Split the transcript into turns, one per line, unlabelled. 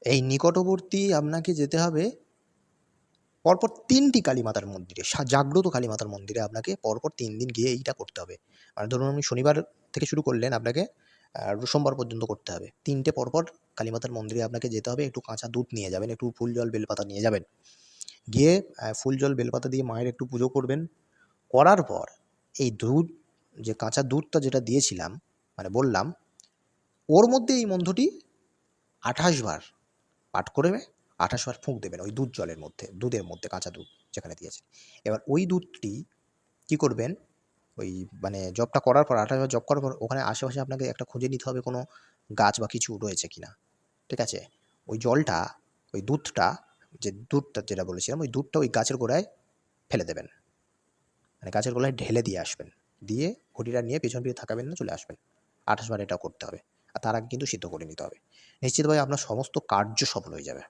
এই নিকটবর্তী আপনাকে যেতে হবে পরপর ৩টি কালীমাতার মন্দিরে, জাগ্রত কালীমাতার মন্দিরে আপনাকে পরপর ৩ দিন গিয়ে এইটা করতে হবে। মানে ধরুন আপনি শনিবার থেকে শুরু করলেন, আপনাকে সোমবার পর্যন্ত করতে হবে। ৩টে পরপর কালীমাতার মন্দিরে আপনাকে যেতে হবে। একটু কাঁচা দুধ নিয়ে যাবেন, একটু ফুল জল বেলপাতা নিয়ে যাবেন। গিয়ে ফুল জল বেলপাতা দিয়ে মায়ের একটু পুজো করবেন। করার পর এই দুধ, যে কাঁচা দুধটা যেটা দিয়েছিলাম, মানে বললাম, ওর মধ্যে এই মন্ত্রটি ২৮ বার পাঠ করে ২৮ বার ফুঁক দেবেন ওই জলের মধ্যে, দুধের মধ্যে, কাঁচা দুধ যেখানে দিয়েছেন। এবার ওই দুধটি কী করবেন, ওই মানে জপটা করার পর ২৮ বার জপ করার পর ওখানে আশেপাশে আপনাকে একটা খুঁজে নিতে হবে কোনো গাছ বা কিছু রয়েছে কিনা, ঠিক আছে? ওই জলটা, ওই দুধটা, দুধটা যেটা বলেছিলাম, ওই দুধটা ওই গাছের গোড়ায় ফেলে দেবেন, মানে গাছের গোড়ায় ঢেলে দিয়ে আসবেন। দিয়ে ঘটিটা নিয়ে পেছন ফিরে তাকাবেন না, চলে আসবেন। ২৮ বার এটা করতে হবে। আর তার আগে কিন্তু সিদ্ধ করে নিতে হবে। নিশ্চিতভাবে আপনার সমস্ত কার্য সফল হয়ে যাবে।